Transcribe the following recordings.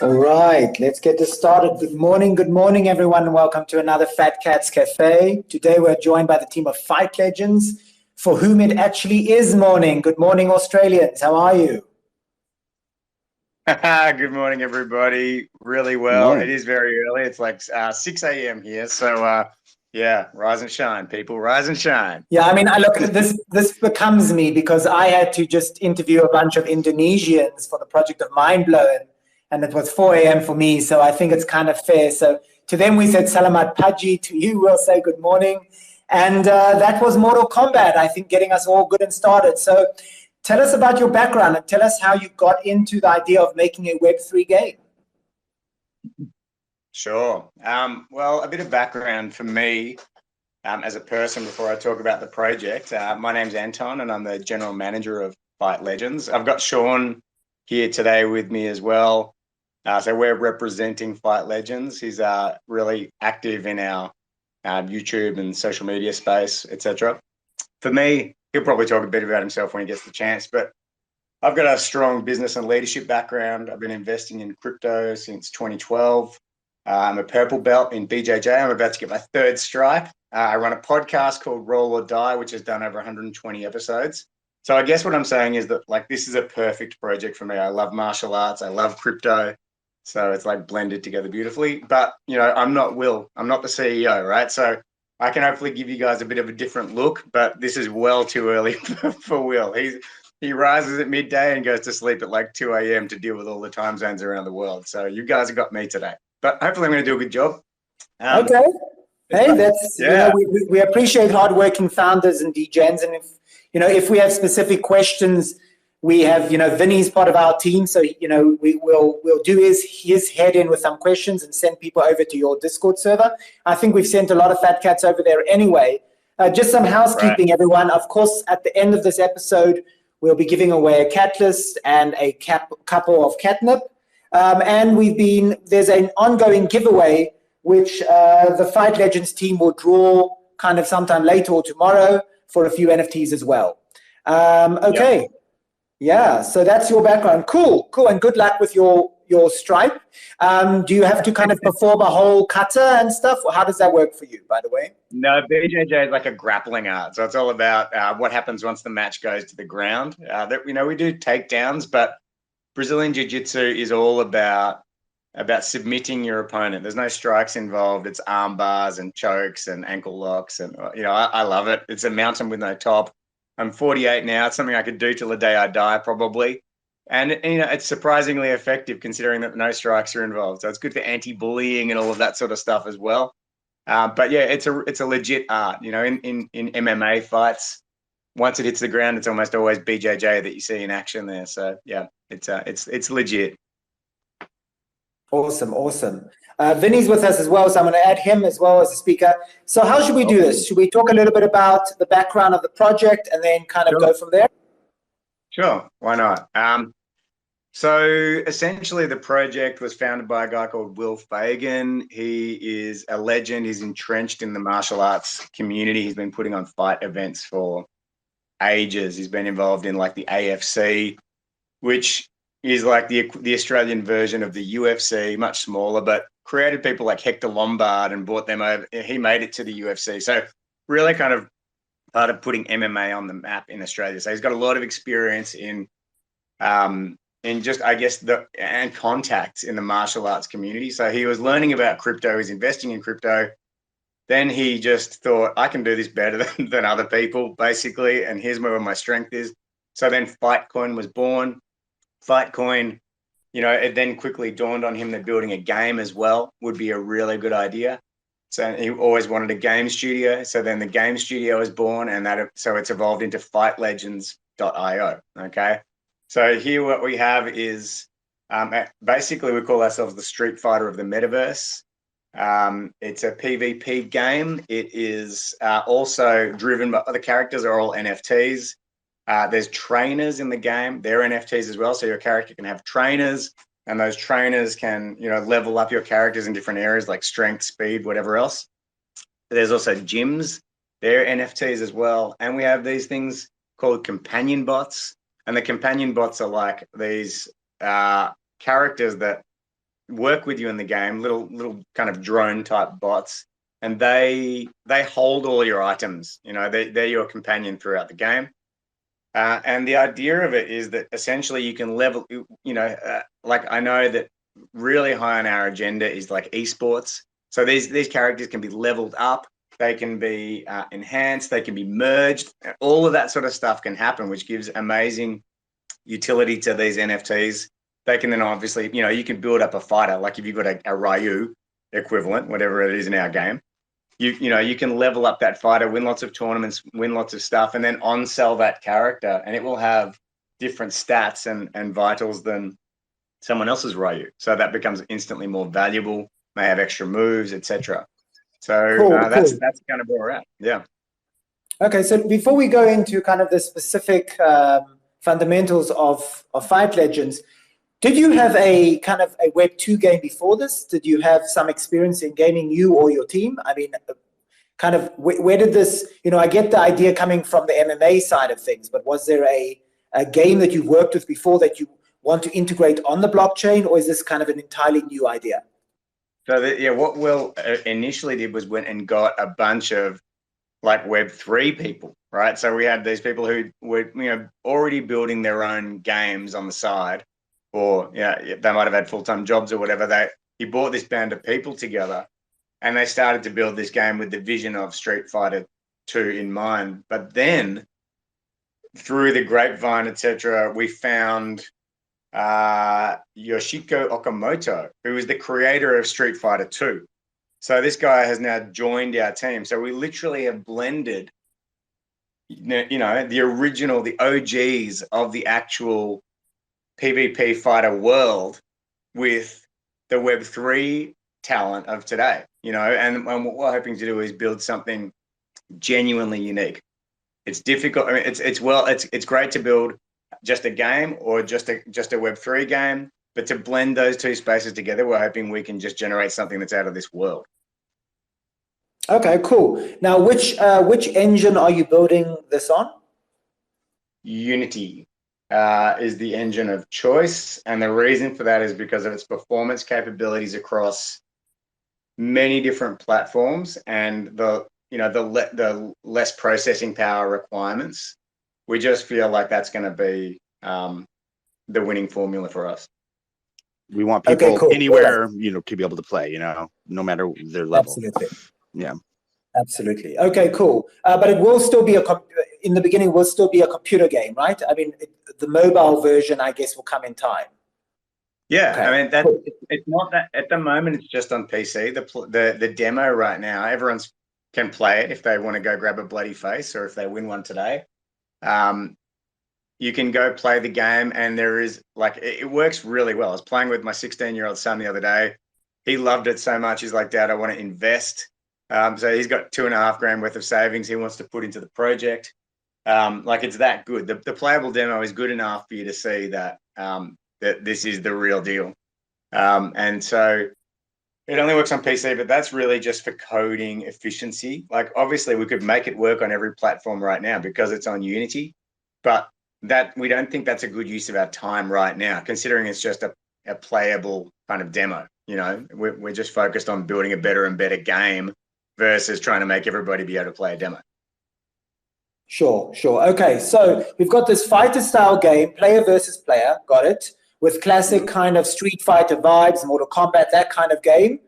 All right, let's get this started. Good morning, everyone, and welcome to another Fat Cats Cafe. Today we're joined by the team of Fight Legends, for whom it actually is morning. Good morning, Australians. How are you? Good morning, everybody. Really well. It is very early. It's like 6 a.m. here. So, yeah, rise and shine, people. Rise and shine. Yeah, I mean, I look, this becomes me because I had to just interview a bunch of Indonesians for the project of Mind Blown, and it was 4 a.m. for me, so I think it's kind of fair. So to them, we said Salamat Pagi. To you, we'll say good morning. And that was Mortal Kombat, I think, getting us all good and started. So tell us about your background and tell us how you got into the idea of making a Web3 game. Sure. Well, a bit of background for me as a person before I talk about the project. My name's Anton, and I'm the general manager of Fight Legends. I've got Sean here today with me as well. So we're representing Fight Legends. He's really active in our YouTube and social media space, etc. For me, he'll probably talk a bit about himself when he gets the chance, but I've got a strong business and leadership background. I've been investing in crypto since 2012. I'm a purple belt in BJJ. I'm about to get my third stripe. I run a podcast called Roll or Die, which has done over 120 episodes. So I guess what I'm saying is that this is a perfect project for me. I love martial arts. I love crypto. So it's blended together beautifully. But, I'm not Will. I'm not the CEO, right? So I can hopefully give you guys a bit of a different look, but this is well too early for Will. He rises at midday and goes to sleep at 2 a.m. to deal with all the time zones around the world. So you guys have got me today. But hopefully I'm going to do a good job. Okay. Hey, that's, yeah. we appreciate hardworking founders and degens. And if we have specific questions, we have, Vinny's part of our team. So, we'll do his head in with some questions and send people over to your Discord server. I think we've sent a lot of fat cats over there anyway. Just some housekeeping, everyone. Of course, at the end of this episode, we'll be giving away a cat list and a couple of catnip. And there's an ongoing giveaway, which the Fight Legends team will draw kind of sometime later or tomorrow for a few NFTs as well. Okay. Yep. Yeah, so that's your background. Cool. And good luck with your stripe. Do you have to kind of perform a whole kata and stuff? Or how does that work for you, by the way? No, BJJ is like a grappling art. So it's all about what happens once the match goes to the ground. We do takedowns, but Brazilian Jiu-Jitsu is all about submitting your opponent. There's no strikes involved. It's arm bars and chokes and ankle locks. And, I love it. It's a mountain with no top. I'm 48 now. It's something I could do till the day I die, probably. And it's surprisingly effective considering that no strikes are involved. So it's good for anti-bullying and all of that sort of stuff as well. But yeah, it's a legit art. In MMA fights, once it hits the ground, it's almost always BJJ that you see in action there. So yeah, it's legit. Awesome. Vinny's with us as well, so I'm going to add him as well as a speaker. So how should we do this? Should we talk a little bit about the background of the project and then kind of go from there? Sure, why not? So essentially the project was founded by a guy called Will Fagan. He is a legend. He's entrenched in the martial arts community. He's been putting on fight events for ages. He's been involved in the AFC, which is the Australian version of the UFC, much smaller, but created people like Hector Lombard and brought them over. He made it to the UFC. So really kind of part of putting MMA on the map in Australia. So he's got a lot of experience in just, I guess, and contacts in the martial arts community. So he was learning about crypto. He's investing in crypto. Then he just thought, I can do this better than other people, basically. And here's where my strength is. So then Fightcoin was born. Fightcoin, it then quickly dawned on him that building a game as well would be a really good idea. So he always wanted a game studio. So then the game studio was born, and so it's evolved into fightlegends.io. Okay. So here what we have is basically we call ourselves the Street Fighter of the metaverse. It's a PvP game. It is also driven by the characters are all NFTs. There's trainers in the game. They're NFTs as well. So your character can have trainers, and those trainers can, level up your characters in different areas like strength, speed, whatever else. There's also gyms. They're NFTs as well. And we have these things called companion bots. And the companion bots are like these characters that work with you in the game, little kind of drone type bots, and they hold all your items. You know, they're your companion throughout the game. And the idea of it is that essentially you can level, like I know that really high on our agenda is like esports. So these characters can be leveled up, they can be enhanced, they can be merged. All of that sort of stuff can happen, which gives amazing utility to these NFTs. They can then obviously, you can build up a fighter. Like if you've got a Ryu equivalent, whatever it is in our game, you can level up that fighter, win lots of tournaments, win lots of stuff, and then on sell that character, and it will have different stats and vitals than someone else's Ryu. So that becomes instantly more valuable. May have extra moves, etc. So Cool, that's cool. kind of where we're at. Yeah. Okay, so before we go into kind of the specific fundamentals of Fight Legends, did you have a kind of a Web2 game before this? Did you have some experience in gaming, you or your team? I mean, kind of where did this, I get the idea coming from the MMA side of things, but was there a game that you've worked with before that you want to integrate on the blockchain, or is this kind of an entirely new idea? So what Will initially did was went and got a bunch of like Web3 people, right? So we had these people who were already building their own games on the side, or they might have had full-time jobs or whatever. He brought this band of people together, and they started to build this game with the vision of Street Fighter 2 in mind. But then, through the grapevine, etc., we found Yoshiko Okamoto, who is the creator of Street Fighter 2. So this guy has now joined our team. So we literally have blended, the original, the OGs of the actual PvP fighter world with the Web3 talent of today, and what we're hoping to do is build something genuinely unique. It's difficult. I mean, it's great to build just a game or just a Web3 game, but to blend those two spaces together, we're hoping we can just generate something that's out of this world. Okay, cool. Now, which engine are you building this on? Unity is the engine of choice, and the reason for that is because of its performance capabilities across many different platforms and the less processing power requirements. We just feel like that's going to be the winning formula for us. We want people cool. anywhere, to be able to play, no matter their level. Absolutely. Yeah. Absolutely. Okay, cool. But it will still be in the beginning, will still be a computer game, right? I mean, the mobile version, I guess, will come in time. Yeah, okay. I mean, it's not that at the moment. It's just on PC. The demo right now, everyone can play it if they want to go grab a bloody face or if they win one today. You can go play the game, and there is it works really well. I was playing with my 16-year-old son the other day. He loved it so much. He's like, "Dad, I want to invest." So he's got $2,500 worth of savings he wants to put into the project. It's that good. The playable demo is good enough for you to see that that this is the real deal. And so it only works on PC, but that's really just for coding efficiency. Like obviously we could make it work on every platform right now because it's on Unity, but that we don't think that's a good use of our time right now, considering it's just a playable kind of demo. We're just focused on building a better and better game versus trying to make everybody be able to play a demo. Sure. Okay, so we've got this fighter style game, player versus player, got it, with classic kind of Street Fighter vibes, Mortal Kombat, that kind of game.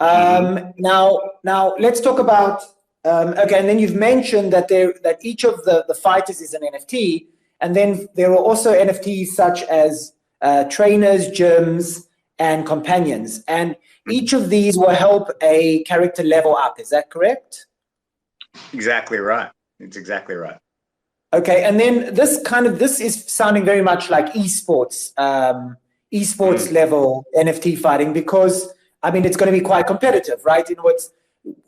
Now let's talk about, okay, and then you've mentioned that each of the fighters is an NFT, and then there are also NFTs such as trainers, gyms, and companions. And each of these will help a character level up. Is that correct? Exactly right. It's exactly right. Okay, and then this is sounding very much like esports level NFT fighting, because I mean it's going to be quite competitive, right?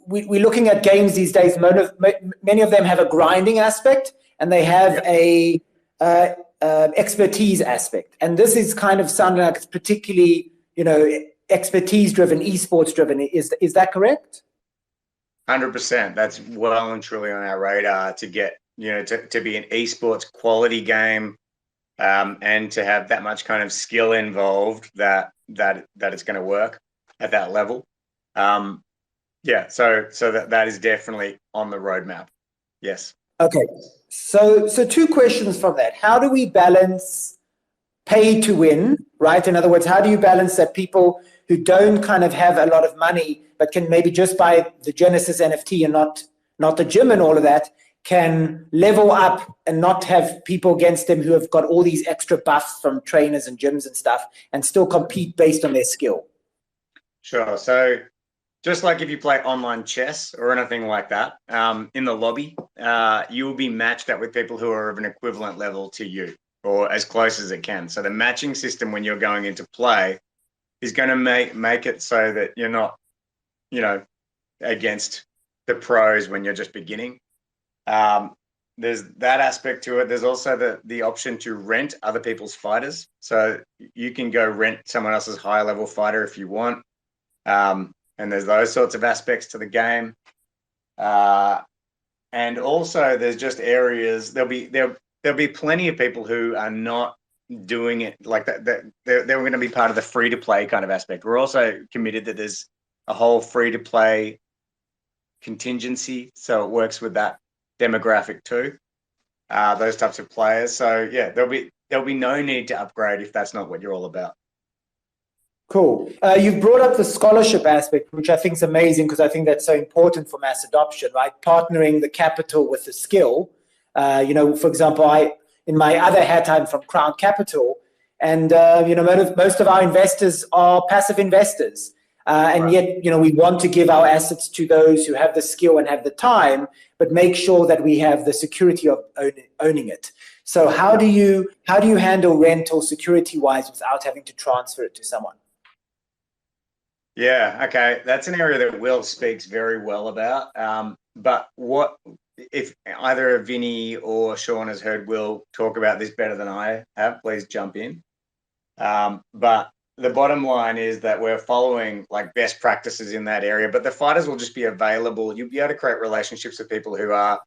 We're looking at games these days. Many of them have a grinding aspect, and they have a expertise aspect, and this is kind of sounding like it's particularly expertise driven, esports driven. Is that correct? 100%. That's well and truly on our radar to get to be an esports quality game, and to have that much kind of skill involved that that it's going to work at that level. Yeah, so that is definitely on the roadmap. Yes. Okay. So two questions from that. How do we balance pay to win, right? In other words, how do you balance that people who don't kind of have a lot of money, but can maybe just buy the Genesis NFT and not the gym and all of that, can level up and not have people against them who have got all these extra buffs from trainers and gyms and stuff, and still compete based on their skill? Sure. So just like if you play online chess or anything like that, in the lobby, you will be matched up with people who are of an equivalent level to you, or as close as it can. So the matching system when you're going into play is going to make it so that you're not, against the pros when you're just beginning. There's that aspect to it. There's also the option to rent other people's fighters. So you can go rent someone else's higher level fighter if you want. And there's those sorts of aspects to the game. And also there's just areas, there'll be plenty of people who are not doing it like that. They're going to be part of the free to play kind of aspect. We're also committed that there's a whole free to play contingency. So it works with that demographic too, those types of players. So yeah, there'll be no need to upgrade if that's not what you're all about. Cool. You've brought up the scholarship aspect, which I think is amazing because I think that's so important for mass adoption, right? Partnering the capital with the skill. For example, in my other hat, I'm from Crown Capital, and most of our investors are passive investors, and yet we want to give our assets to those who have the skill and have the time, but make sure that we have the security of owning it. So how do you handle rental security wise without having to transfer it to someone? Yeah, okay. That's an area that Will speaks very well about. But what if either Vinny or Sean has heard Will talk about this better than I have, please jump in. But the bottom line is that we're following like best practices in that area, but the fighters will just be available. You'll be able to create relationships with people who are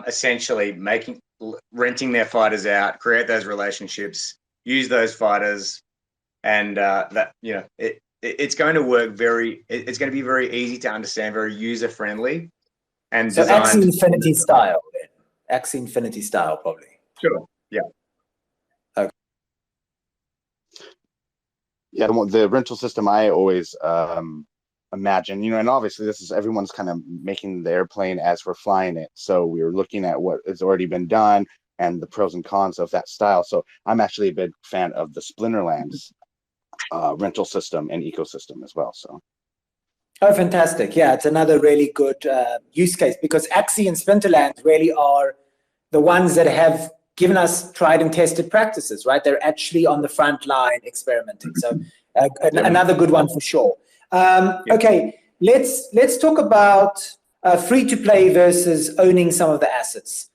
essentially renting their fighters out, create those relationships, use those fighters, and it's going to work it's going to be very easy to understand, very user-friendly, and so designed. Axie Infinity style, then. Axie Infinity style, probably. Sure. Yeah. Okay. Yeah, the rental system I always imagine, and obviously this is everyone's kind of making the airplane as we're flying it. So we're looking at what has already been done and the pros and cons of that style. So I'm actually a big fan of the Splinterlands rental system and ecosystem as well. So, oh, fantastic! Yeah, it's another really good use case because Axie and Splinterlands really are the ones that have given us tried and tested practices. Right, they're actually on the front line experimenting. So, another good one for sure. Okay, let's talk about free to play versus owning some of the assets.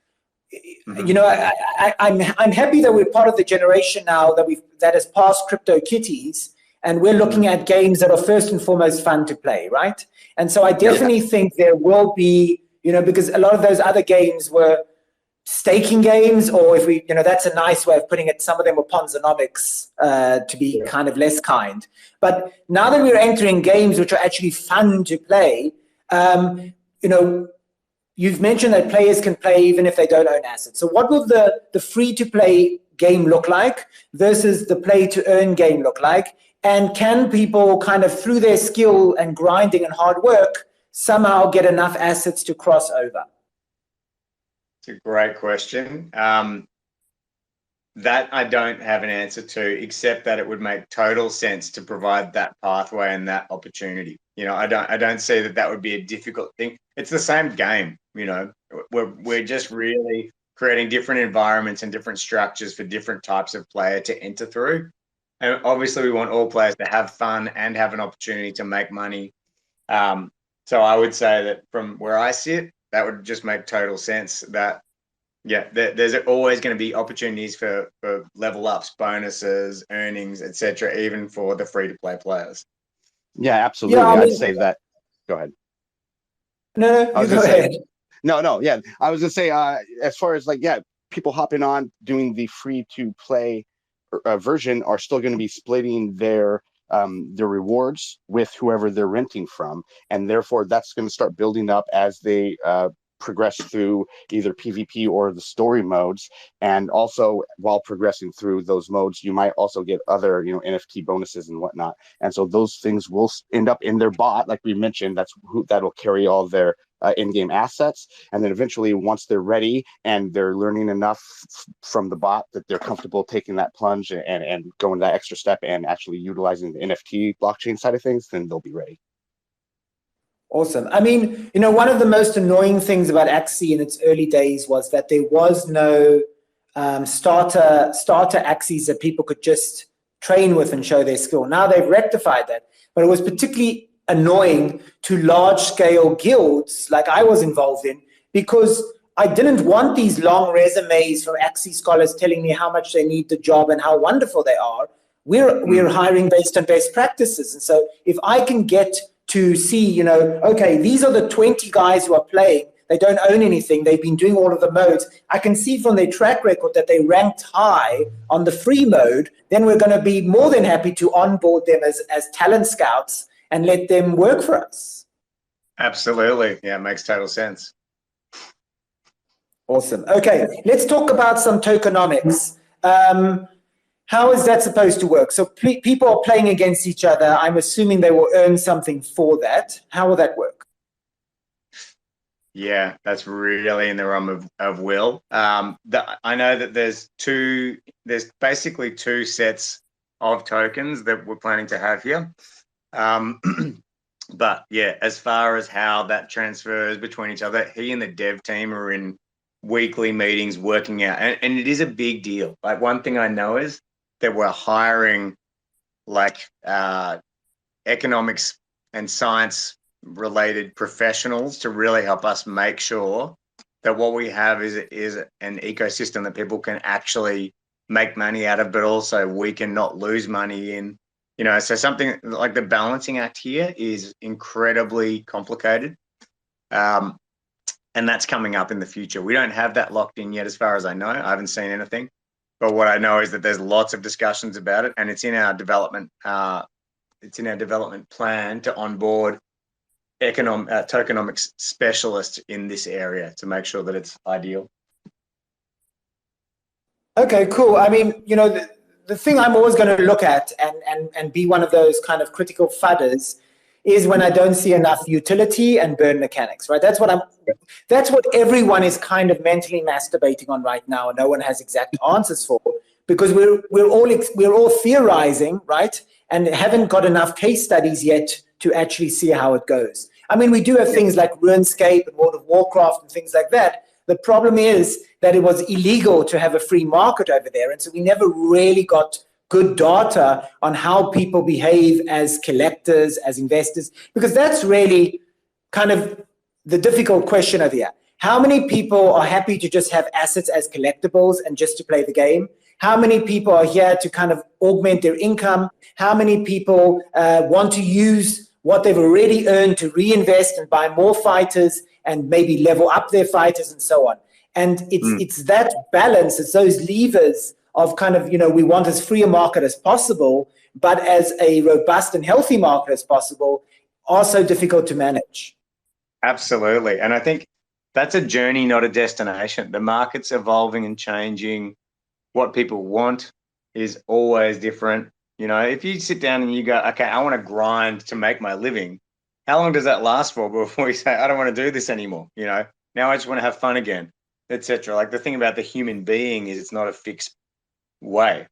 I'm happy that we're part of the generation now that has passed CryptoKitties, and we're looking at games that are first and foremost fun to play, right? And so I definitely think there will be, because a lot of those other games were staking games, or if that's a nice way of putting it, some of them were Ponzonomics, to be kind of less kind. But now that we're entering games which are actually fun to play, you've mentioned that players can play even if they don't own assets. So what will the free-to-play game look like versus the play-to-earn game look like? And can people kind of, through their skill and grinding and hard work, somehow get enough assets to cross over? It's a great question. That I don't have an answer to, except that it would make total sense to provide that pathway and that opportunity. I don't see that would be a difficult thing. It's the same game. We're just really creating different environments and different structures for different types of player to enter through. And obviously, we want all players to have fun and have an opportunity to make money. So I would say that from where I sit, that would just make total sense. That there's always going to be opportunities for level ups, bonuses, earnings, etc., even for the free to play players. Yeah, absolutely. Yeah, I'd say that. Go ahead. No, go ahead. No, yeah. I was gonna say, as far as people hopping on, doing the free to play version are still going to be splitting their rewards with whoever they're renting from, and therefore that's going to start building up as they progress through either PvP or the story modes. And also, while progressing through those modes, you might also get other, NFT bonuses and whatnot. And so those things will end up in their bot, like we mentioned. That'll carry all their in-game assets. And then eventually, once they're ready and they're learning enough from the bot that they're comfortable taking that plunge and going that extra step and actually utilizing the NFT blockchain side of things, then they'll be ready. Awesome. I mean, one of the most annoying things about Axie in its early days was that there was no starter Axies that people could just train with and show their skill. Now they've rectified that, but it was particularly annoying to large-scale guilds like I was involved in, because I didn't want these long resumes from Axie scholars telling me how much they need the job and how wonderful they are. We're hiring based on best practices. And so if I can get to see, okay, these are the 20 guys who are playing, they don't own anything, they've been doing all of the modes, I can see from their track record that they ranked high on the free mode, then we're going to be more than happy to onboard them as talent scouts and let them work for us. Absolutely. Yeah, it makes total sense. Awesome. Okay, let's talk about some tokenomics. How is that supposed to work? So people are playing against each other. I'm assuming they will earn something for that. How will that work? Yeah, that's really in the realm of will. I know that there's basically two sets of tokens that we're planning to have here. But yeah, as far as how that transfers between each other, he and the dev team are in weekly meetings working out, and it is a big deal. Like, one thing I know is that we're hiring economics and science related professionals to really help us make sure that what we have is an ecosystem that people can actually make money out of, but also we can not lose money in. So something like the balancing act here is incredibly complicated. And that's coming up in the future. We don't have that locked in yet, as far as I know. I haven't seen anything. But what I know is that there's lots of discussions about it, and it's in our development. It's in our development plan to onboard tokenomics specialists in this area to make sure that it's ideal. Okay, cool. I mean, the thing I'm always going to look at and be one of those kind of critical fudders is when I don't see enough utility and burn mechanics, right? That's what everyone is kind of mentally masturbating on right now, and no one has exact answers for, because we're all theorizing, right? And haven't got enough case studies yet to actually see how it goes. I mean, we do have things like RuneScape and World of Warcraft and things like that. The problem is that it was illegal to have a free market over there, and so we never really got good data on how people behave as collectors, as investors, because that's really kind of the difficult question over here. How many people are happy to just have assets as collectibles and just to play the game? How many people are here to kind of augment their income? How many people want to use what they've already earned to reinvest and buy more fighters and maybe level up their fighters and so on? And it's that balance, it's those levers of kind of, we want as free a market as possible, but as a robust and healthy market as possible, also difficult to manage. Absolutely. And I think that's a journey, not a destination. The market's evolving and changing. What people want is always different. If you sit down and you go, okay, I want to grind to make my living, how long does that last for before you say, I don't want to do this anymore? Now I just want to have fun again, etc. Like, the thing about the human being is it's not a fixed way,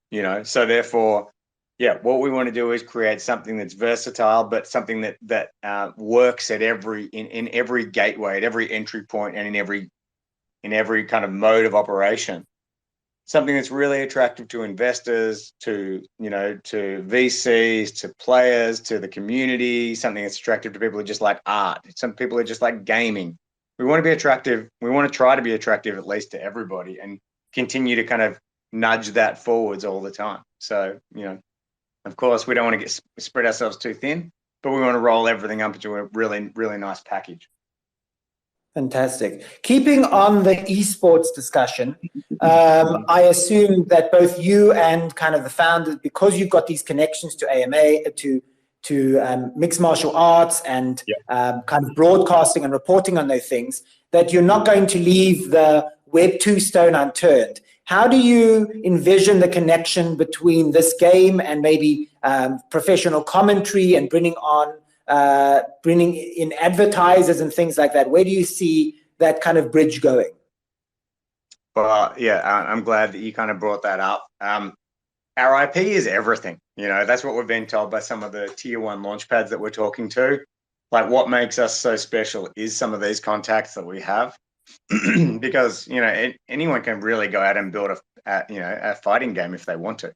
so therefore, yeah, what we want to do is create something that's versatile, but something that works at in every gateway, at every entry point, and in every kind of mode of operation. Something that's really attractive to investors, to VCs, to players, to the community. Something that's attractive to people who just like art. Some people who just like gaming. We want to be attractive. We want to try to be attractive, at least to everybody, and continue to kind of nudge that forwards all the time. So, of course, we don't want to spread ourselves too thin, but we want to roll everything up into a really, really nice package. Fantastic. Keeping on the esports discussion, I assume that both you and kind of the founders, because you've got these connections to AMA, to mixed martial arts and kind of broadcasting and reporting on those things, that you're not going to leave the Web2 stone unturned. How do you envision the connection between this game and maybe professional commentary and bringing in advertisers and things like that? Where do you see that kind of bridge going? Well, yeah, I'm glad that you kind of brought that up. Our IP is everything. You know, that's what we've been told by some of the tier one launch pads that we're talking to. Like, what makes us so special is some of these contacts that we have. Because, you know, anyone can really go out and build a fighting game if they want to,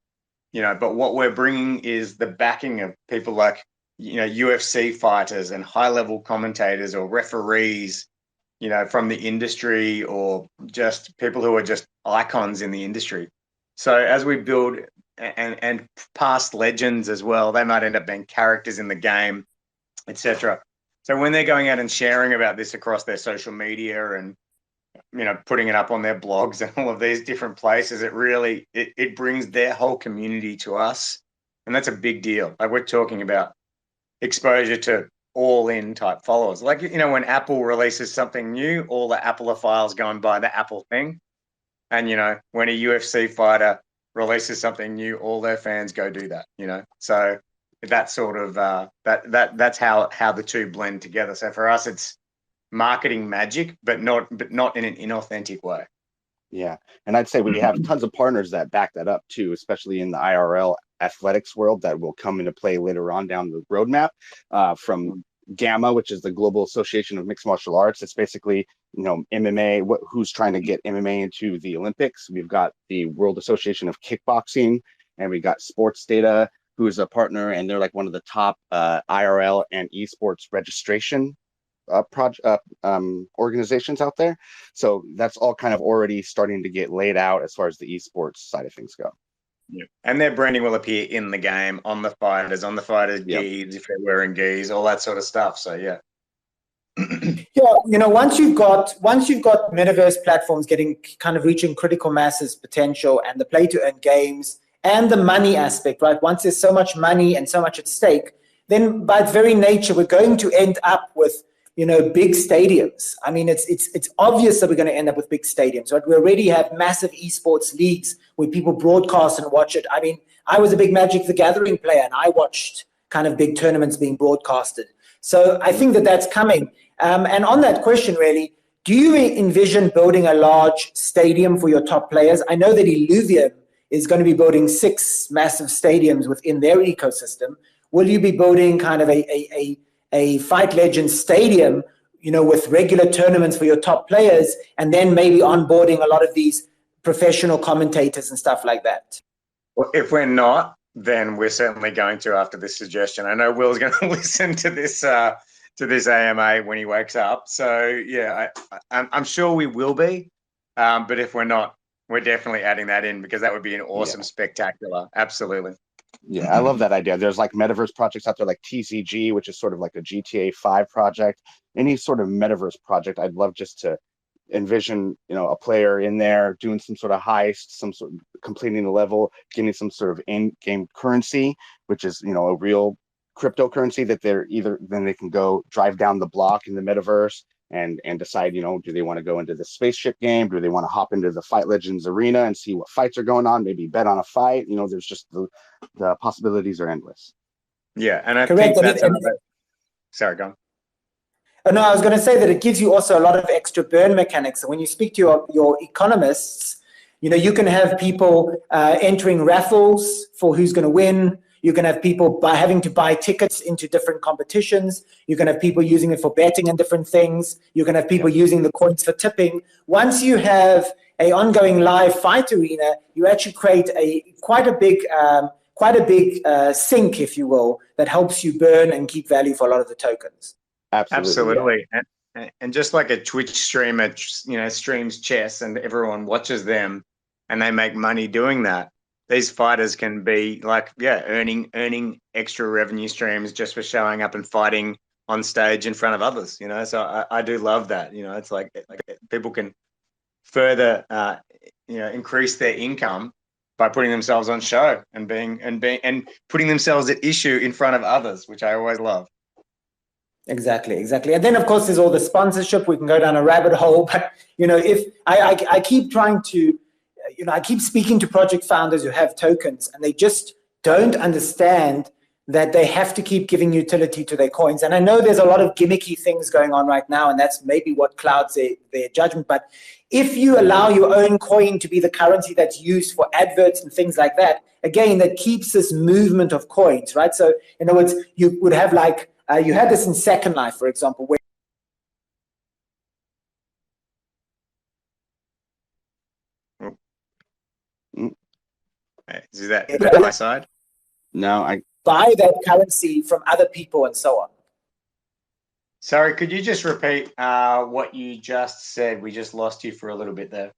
you know, but what we're bringing is the backing of people like, you know, UFC fighters and high level commentators or referees, you know, from the industry, or just people who are just icons in the industry. So as we build and past legends as well, they might end up being characters in the game, etc. So when they're going out and sharing about this across their social media and, you know, putting it up on their blogs and all of these different places, it really, it brings their whole community to us. And that's a big deal. Like, we're talking about exposure to all in type followers. Like, you know, when Apple releases something new, all the Appleophiles go and buy the Apple thing. And, you know, when a UFC fighter releases something new, all their fans go do that, you know? So that's sort of, that's how the two blend together. So for us, it's marketing magic, but not in an inauthentic way. Yeah. And I'd say we have tons of partners that back that up too, especially in the IRL athletics world that will come into play later on down the roadmap, from GAMA, which is the Global Association of Mixed Martial Arts. It's basically, you know, MMA, who's trying to get MMA into the Olympics. We've got the World Association of Kickboxing, and we got Sports Data, who is a partner, and they're like one of the top IRL and esports registration organizations out there. So that's all kind of already starting to get laid out as far as the esports side of things go. Yeah. And their branding will appear in the game, on the fighters gis, if they're wearing gis, all that sort of stuff. So yeah. Yeah, you know, once you've got metaverse platforms getting kind of reaching critical masses potential, and the play to earn games and the money aspect, right? Once there's so much money and so much at stake, then by its very nature, we're going to end up with, you know, big stadiums. I mean, it's obvious that we're going to end up with big stadiums, right? We already have massive esports leagues where people broadcast and watch it. I mean, I was a big Magic the Gathering player, and I watched kind of big tournaments being broadcasted. So I think that that's coming. And on that question, really, do you envision building a large stadium for your top players? I know that Illuvium is going to be building 6 massive stadiums within their ecosystem. Will you be building kind of a Fight Legends stadium, you know, with regular tournaments for your top players, and then maybe onboarding a lot of these professional commentators and stuff like that? Well, if we're not, then we're certainly going to after this suggestion. I know Will's going to listen to this AMA when he wakes up. So yeah, I'm sure we will be. But if we're not, we're definitely adding that in, because that would be an awesome spectacular. Absolutely. Yeah, I love that idea. There's like metaverse projects out there like TCG, which is sort of like a GTA 5 project. Any sort of metaverse project, I'd love just to envision, you know, a player in there doing some sort of heist, some sort of completing the level, getting some sort of in-game currency, which is, you know, a real cryptocurrency that then they can go drive down the block in the metaverse and decide, you know, do they want to go into the spaceship game? Do they want to hop into the Fight Legends arena and see what fights are going on? Maybe bet on a fight. You know, there's just the possibilities are endless. Yeah, and I think that's sorry, go on. No, I was going to say that it gives you also a lot of extra burn mechanics. So when you speak to your economists, you know, you can have people entering raffles for who's going to win. You can have people having to buy tickets into different competitions. You can have people using it for betting and different things. You can have people using the coins for tipping. Once you have an ongoing live fight arena, you actually create quite a big sink, if you will, that helps you burn and keep value for a lot of the tokens. Absolutely. And just like a Twitch streamer, you know, streams chess and everyone watches them and they make money doing that, these fighters can be like, earning extra revenue streams just for showing up and fighting on stage in front of others, you know. So I do love that, you know. It's like people can further, you know, increase their income by putting themselves on show and putting themselves at issue in front of others, which I always love. Exactly. And then, of course, there's all the sponsorship. We can go down a rabbit hole. But, you know, if I keep trying to, you know, I keep speaking to project founders who have tokens, and they just don't understand that they have to keep giving utility to their coins. And I know there's a lot of gimmicky things going on right now, and that's maybe what clouds their judgment. But if you allow your own coin to be the currency that's used for adverts and things like that, again, that keeps this movement of coins, right? So, in other words, you would have like, you had this in Second Life, for example, where is that my side? No, I buy that currency from other people and so on. Sorry, could you just repeat what you just said? We just lost you for a little bit there.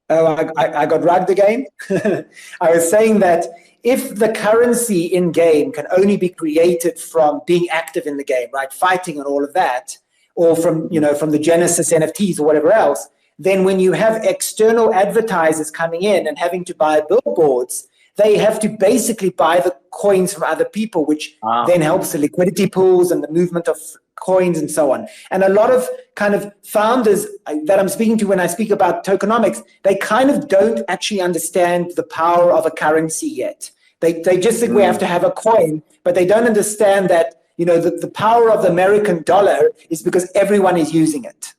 Oh, I got rugged again. I was saying that if the currency in game can only be created from being active in the game, right, fighting and all of that, or from, you know, from the Genesis NFTs or whatever else, then when you have external advertisers coming in and having to buy billboards, they have to basically buy the coins from other people, which then helps the liquidity pools and the movement of coins and so on. And a lot of kind of founders that I'm speaking to when I speak about tokenomics, they kind of don't actually understand the power of a currency yet. They just think we have to have a coin, but they don't understand that, you know, the power of the American dollar is because everyone is using it.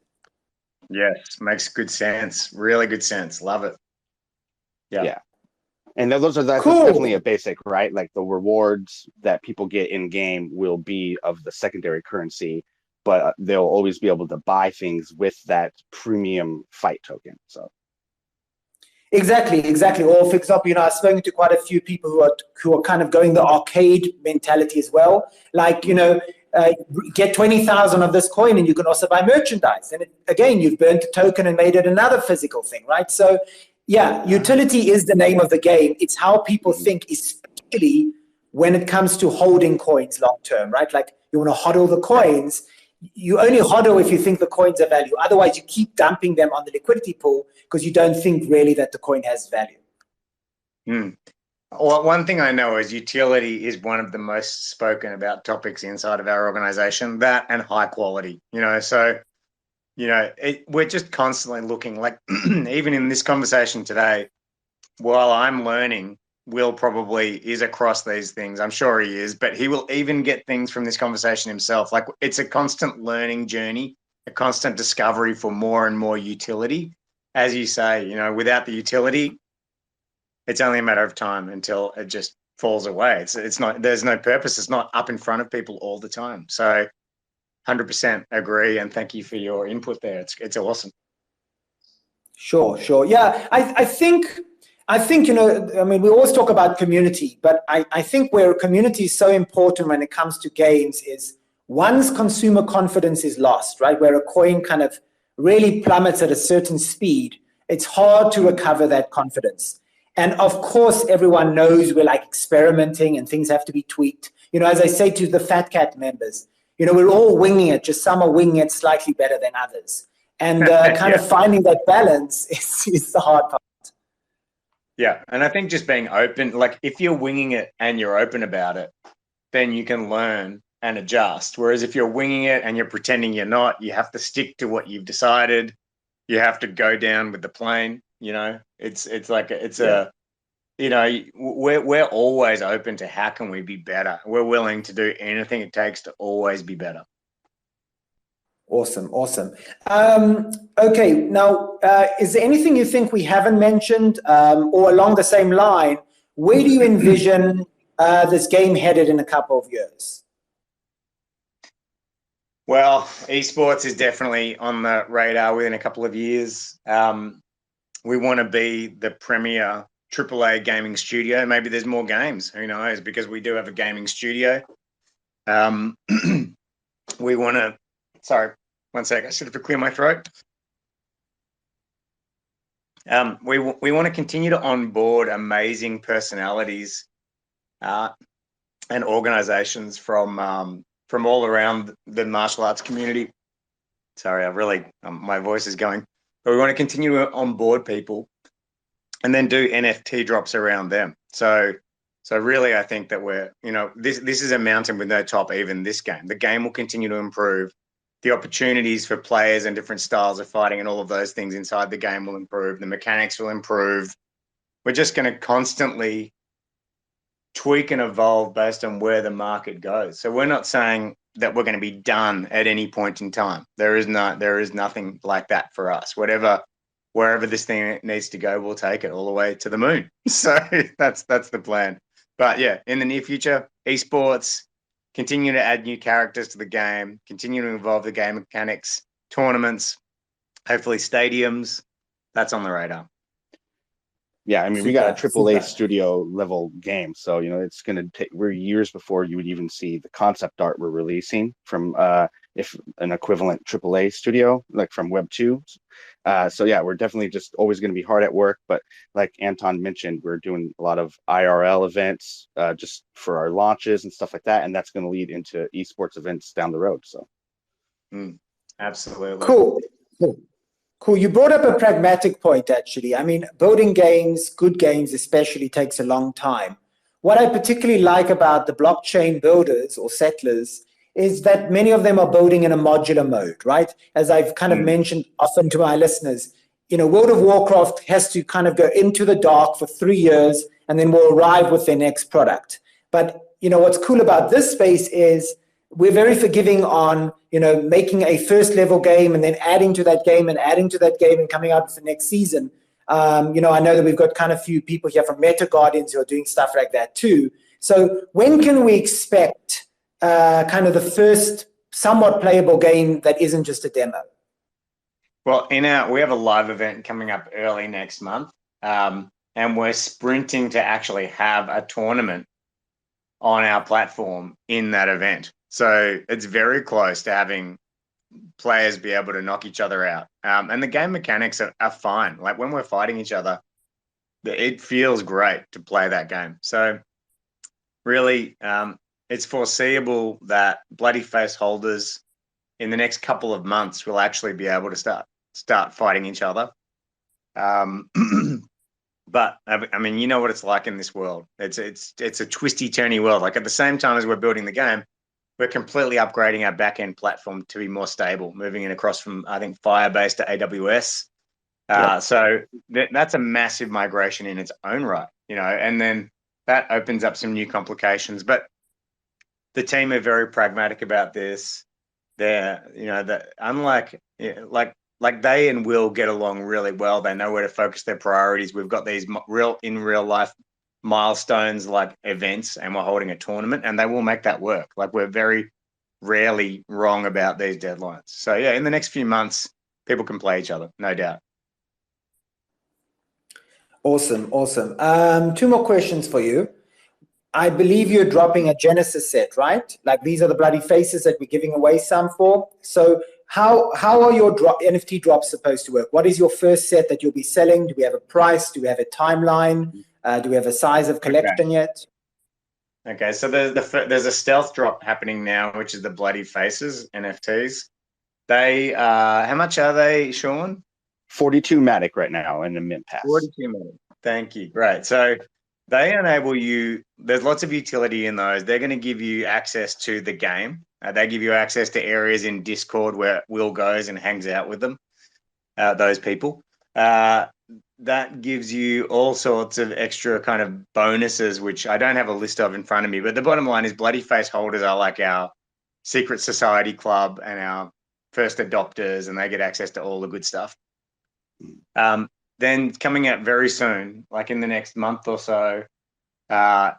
Yes, makes good sense. Really good sense. Love it. Yeah. And that's Cool. definitely a basic, right? Like the rewards that people get in game will be of the secondary currency, but they'll always be able to buy things with that premium fight token. So Exactly. Or for example, you know, I've spoken to quite a few people who are kind of going the arcade mentality as well. Like, you know, get 20,000 of this coin and you can also buy merchandise. And again, you've burnt a token and made it another physical thing, right? So yeah, utility is the name of the game. It's how people think, especially when it comes to holding coins long term, right? Like you want to hodl the coins. You only hodl if you think the coins are value. Otherwise, you keep dumping them on the liquidity pool because you don't think really that the coin has value. Well, one thing I know is utility is one of the most spoken about topics inside of our organization, that and high quality, you know. So, you know, we're just constantly looking, like even in this conversation today, while I'm learning, Will probably is across these things. I'm sure he is, but he will even get things from this conversation himself. Like it's a constant learning journey, a constant discovery for more and more utility. As you say, you know, without the utility, it's only a matter of time until it just falls away. It's not, there's no purpose. It's not up in front of people all the time. So 100% agree. And thank you for your input there. It's awesome. Sure. Yeah, I think, you know, I mean, we always talk about community, but I think where community is so important when it comes to games is once consumer confidence is lost, right, where a coin kind of really plummets at a certain speed, it's hard to recover that confidence. And of course, everyone knows we're like experimenting and things have to be tweaked. You know, as I say to the Fat Cat members, you know, we're all winging it, just some are winging it slightly better than others. And kind of finding that balance is the hard part. Yeah. And I think just being open, like if you're winging it and you're open about it, then you can learn and adjust. Whereas if you're winging it and you're pretending you're not, you have to stick to what you've decided. You have to go down with the plane. You know, it's like you know, we're always open to how can we be better. We're willing to do anything it takes to always be better. Awesome. Okay, now, is there anything you think we haven't mentioned, or along the same line, where do you envision this game headed in a couple of years? Well, esports is definitely on the radar within a couple of years. We want to be the premier AAA gaming studio. Maybe there's more games, who knows, because we do have a gaming studio. We want to, sorry, one sec, I should have to clear my throat. We want to continue to onboard amazing personalities and organizations from from all around the martial arts community. Sorry, I really, my voice is going. But we want to continue to onboard people and then do NFT drops around them. So really, I think that we're, this is a mountain with no top, even this game. The game will continue to improve. The opportunities for players and different styles of fighting and all of those things inside the game will improve. The mechanics will improve. We're just going to constantly tweak and evolve based on where the market goes. So we're not saying that we're going to be done at any point in time. There is nothing like that for us. Wherever this thing needs to go, we'll take it all the way to the moon. So that's the plan. But yeah, in the near future, esports, continue to add new characters to the game, continue to evolve the game mechanics, tournaments, hopefully stadiums. That's on the radar. Yeah, I mean, we got a AAA studio level game, so it's going to take. We're years before you would even see the concept art we're releasing from if an equivalent AAA studio like from Web 2. So yeah, we're definitely just always going to be hard at work. But like Anton mentioned, we're doing a lot of IRL events just for our launches and stuff like that, and that's going to lead into esports events down the road. So, absolutely cool. Cool. You brought up a pragmatic point, actually. I mean, building games, good games especially, takes a long time. What I particularly like about the blockchain builders or settlers is that many of them are building in a modular mode, right? As I've kind of mentioned often to my listeners, World of Warcraft has to kind of go into the dark for 3 years and then will arrive with their next product. But, what's cool about this space is we're very forgiving on, making a first level game and then adding to that game and adding to that game and coming out with the next season. I know that we've got kind of few people here from Meta Guardians who are doing stuff like that too. So when can we expect kind of the first somewhat playable game that isn't just a demo? Well, we have a live event coming up early next month, and we're sprinting to actually have a tournament on our platform in that event. So it's very close to having players be able to knock each other out. And the game mechanics are fine. Like when we're fighting each other, it feels great to play that game. So really, it's foreseeable that Bloody Face holders in the next couple of months will actually be able to start fighting each other. But I mean, you know what it's like in this world. It's a twisty, turny world. Like at the same time as we're building the game, we're completely upgrading our back-end platform to be more stable, moving it across from, I think, Firebase to AWS. So that's a massive migration in its own right, and then that opens up some new complications. But the team are very pragmatic about this. They're, unlike, like they and Will get along really well. They know where to focus their priorities. We've got these real life milestones like events, and we're holding a tournament, and they will make that work. Like we're very rarely wrong about these deadlines. So yeah, in the next few months, people can play each other, no doubt. Awesome. 2 more questions for you. I believe you're dropping a Genesis set, right? Like these are the Bloody Faces that we're giving away some for. So how are your NFT drops supposed to work? What is your first set that you'll be selling? Do we have a price? Do we have a timeline? Do we have a size of collection yet? Okay, so there's a stealth drop happening now, which is the Bloody Faces NFTs. They how much are they, Sean? 42 Matic right now in the mint pass. 42 Matic. Thank you. Great. So they enable you. There's lots of utility in those. They're going to give you access to the game. They give you access to areas in Discord where Will goes and hangs out with them. Those people. That gives you all sorts of extra kind of bonuses, which I don't have a list of in front of me. But the bottom line is Bloody Face holders are like our secret society club and our first adopters, and they get access to all the good stuff. Then coming out very soon, like in the next month or so,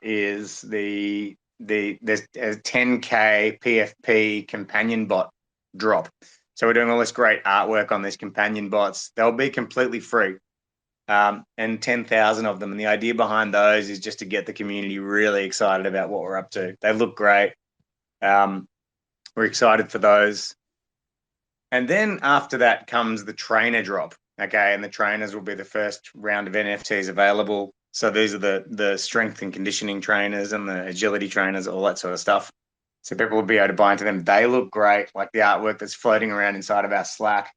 is there's a 10K PFP companion bot drop. So we're doing all this great artwork on these companion bots. They'll be completely free, and 10,000 of them. And the idea behind those is just to get the community really excited about what we're up to. They look great. We're excited for those. And then after that comes the trainer drop. Okay, and the trainers will be the first round of NFTs available. So these are the strength and conditioning trainers and the agility trainers, all that sort of stuff. so people will be able to buy into them. They look great. Like the artwork that's floating around inside of our Slack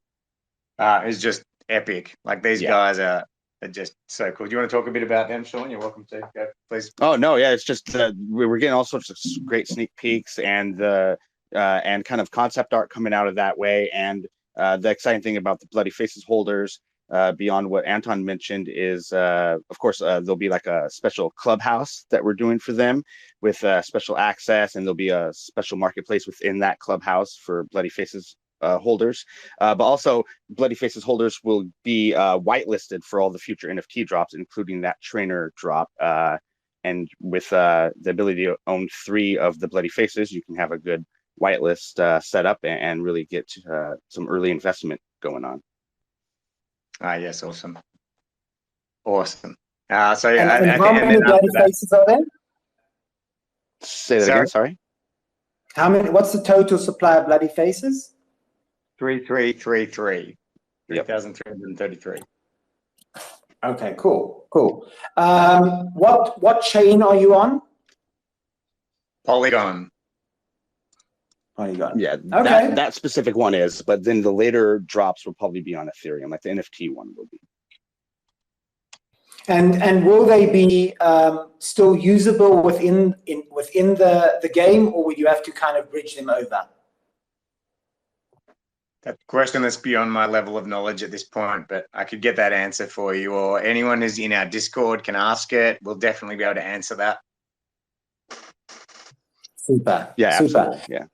is just epic. Like these guys are just so cool. Do you want to talk a bit about them, Sean? You're welcome to. Go, please. Oh no, yeah, it's just we're getting all sorts of great sneak peeks and and kind of concept art coming out of that way. And the exciting thing about the Bloody Faces holders, beyond what Anton mentioned, is of course there'll be like a special clubhouse that we're doing for them with special access, and there'll be a special marketplace within that clubhouse for Bloody Faces holders, but also Bloody Faces holders will be whitelisted for all the future NFT drops, including that trainer drop. And with the ability to own 3 of the Bloody Faces, you can have a good whitelist set up and really get some early investment going on. Yes, awesome. Awesome. So yeah, and how many Bloody Faces are there? Say that again, sorry. How many? What's the total supply of Bloody Faces? 3,333. Yep. 3,333. Okay, cool. What chain are you on? Polygon. Yeah, okay. that specific one is, but then the later drops will probably be on Ethereum, like the NFT one will be. And will they be still usable within the game, or would you have to kind of bridge them over? That's a question that's beyond my level of knowledge at this point, but I could get that answer for you, or anyone who's in our Discord can ask it. We'll definitely be able to answer that. Super. Yeah, super. Absolutely. Yeah.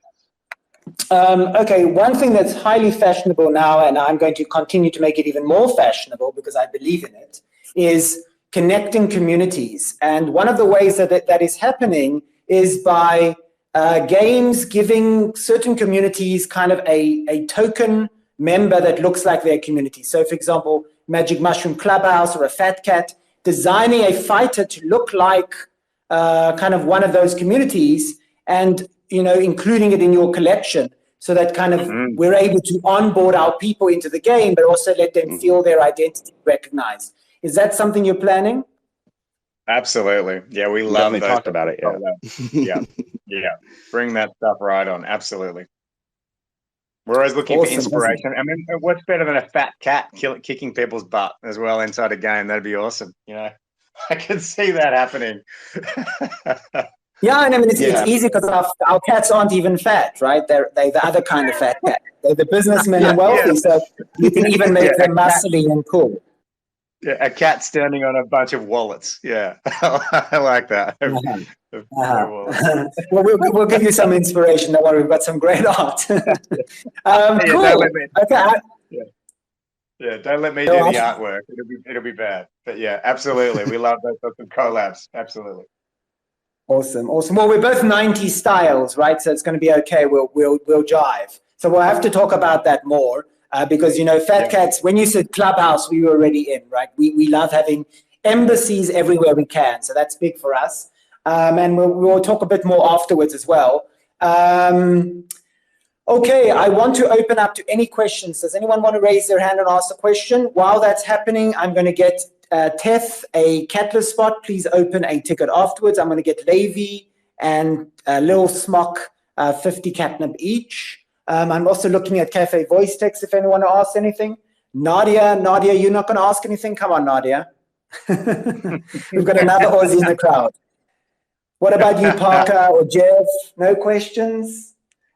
Okay, one thing that's highly fashionable now, and I'm going to continue to make it even more fashionable because I believe in it, is connecting communities. And one of the ways that is happening is by games giving certain communities kind of a token member that looks like their community. So, for example, Magic Mushroom Clubhouse or a Fat Cat, designing a fighter to look like kind of one of those communities, and including it in your collection, so that kind of we're able to onboard our people into the game, but also let them feel their identity recognized. Is that something you're planning? Absolutely. Yeah, we love those. Talked about it. Yeah. yeah. Bring that stuff right on. Absolutely. We're always looking for inspiration. Awesome. I mean, what's better than a fat cat kicking people's butt as well inside a game? That'd be awesome. I could see that happening. Yeah, and I mean, it's easy because our cats aren't even fat, right? They're the other kind of fat cat. They're the businessmen and wealthy, so you can even make them muscly and cool. Yeah, a cat standing on a bunch of wallets. Yeah, I like that. Uh-huh. Well, we'll give you some inspiration. Don't worry, we've got some great art. Cool. Okay. Yeah, don't let me do the artwork. It'll be bad. But yeah, absolutely. We love those sorts of collabs. Absolutely. Awesome. Well, we're both 90s styles, right? So it's going to be okay. We'll jive. So we'll have to talk about that more because Fat Cats. When you said Clubhouse, we were already in, right? We love having embassies everywhere we can, so that's big for us. And we'll talk a bit more afterwards as well. Okay, I want to open up to any questions. Does anyone want to raise their hand and ask a question? While that's happening, I'm going to get Teth a Catalyst spot. Please open a ticket afterwards. I'm going to get Levi and Lil Smock 50 catnip each. I'm also looking at Cafe Voice Text if anyone wants to ask anything. Nadia, you're not going to ask anything? Come on, Nadia. We've got another Aussie in the crowd. What about you, Parker or Jeff? No questions?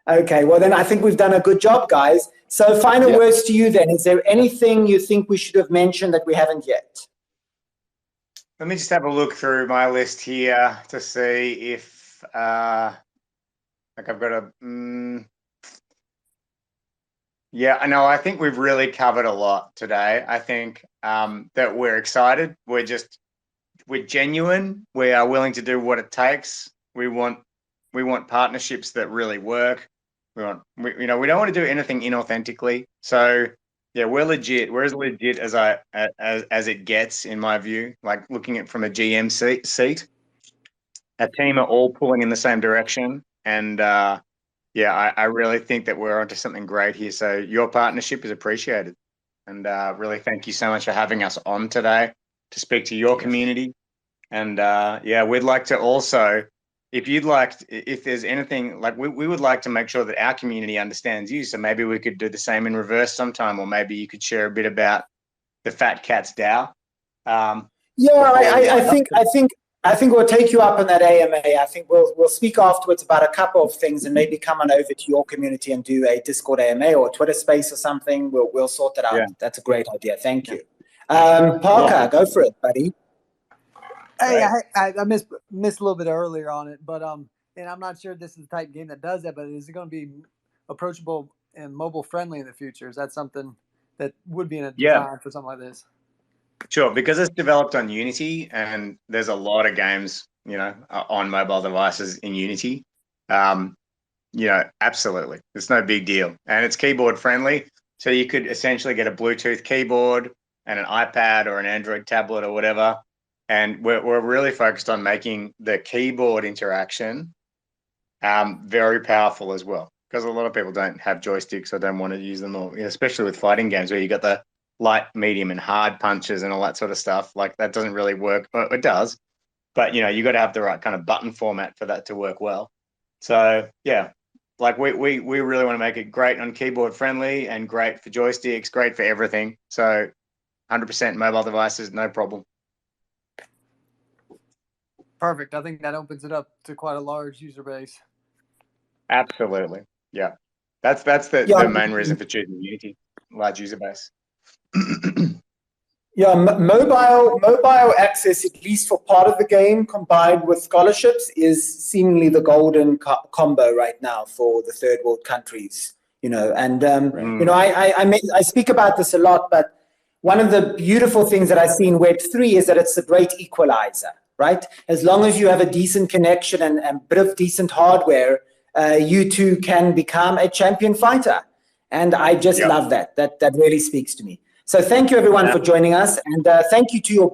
Okay, well then I think we've done a good job, guys. So final words to you then. Is there anything you think we should have mentioned that we haven't yet? Let me just have a look through my list here to see if I've got a I think we've really covered a lot today. I think that we're excited. We're genuine. We are willing to do what it takes. We want partnerships that really work. We don't want to do anything inauthentically. So yeah, we're legit. We're as legit as it gets, in my view. Like looking at from a GM seat, our team are all pulling in the same direction, and I really think that we're onto something great here. So your partnership is appreciated, and really thank you so much for having us on today to speak to your community. And we'd like to also if you'd like, if there's anything, like we would like to make sure that our community understands you. So maybe we could do the same in reverse sometime, or maybe you could share a bit about the Fat Cats DAO. I think we'll take you up on that AMA. I think we'll speak afterwards about a couple of things, and maybe come on over to your community and do a Discord AMA or a Twitter space or something. We'll sort that out. Yeah. That's a great idea. Thank you. Parker, go for it, buddy. Hey, I missed a little bit earlier on it, but and I'm not sure this is the type of game that does that, but is it going to be approachable and mobile friendly in the future? Is that something that would be in a design for something like this? Sure, because it's developed on Unity, and there's a lot of games, you know, on mobile devices in Unity. You know, absolutely, it's no big deal, and it's keyboard friendly. So you could essentially get a Bluetooth keyboard and an iPad or an Android tablet or whatever. And we're really focused on making the keyboard interaction very powerful as well, because a lot of people don't have joysticks or don't want to use them, or especially with fighting games where you got the light, medium, and hard punches and all that sort of stuff. Like, that doesn't really work. It does, but you know, you got to have the right kind of button format for that to work well. So yeah, like we really want to make it great on keyboard friendly and great for joysticks, great for everything. So 100% mobile devices, no problem. Perfect. I think that opens it up to quite a large user base. Absolutely. Yeah. That's the main reason for choosing Unity, large user base. Yeah, mobile access, at least for part of the game, combined with scholarships, is seemingly the golden combo right now for the third world countries. You know, and you know, I speak about this a lot, but one of the beautiful things that I see in Web3 is that it's a great equalizer. Right? As long as you have a decent connection and a bit of decent hardware, you too can become a champion fighter. And I just love that. That really speaks to me. So thank you, everyone, for joining us. And thank you to you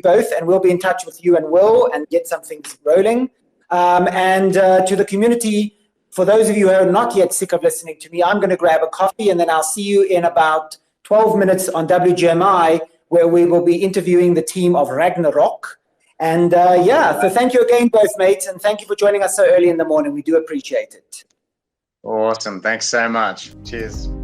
both. And we'll be in touch with you and Will and get some things rolling. And to the community, for those of you who are not yet sick of listening to me, I'm going to grab a coffee, and then I'll see you in about 12 minutes on WGMI, where we will be interviewing the team of Ragnarok. And so thank you again, both mates, and thank you for joining us so early in the morning. We do appreciate it. Awesome. Thanks so much. Cheers.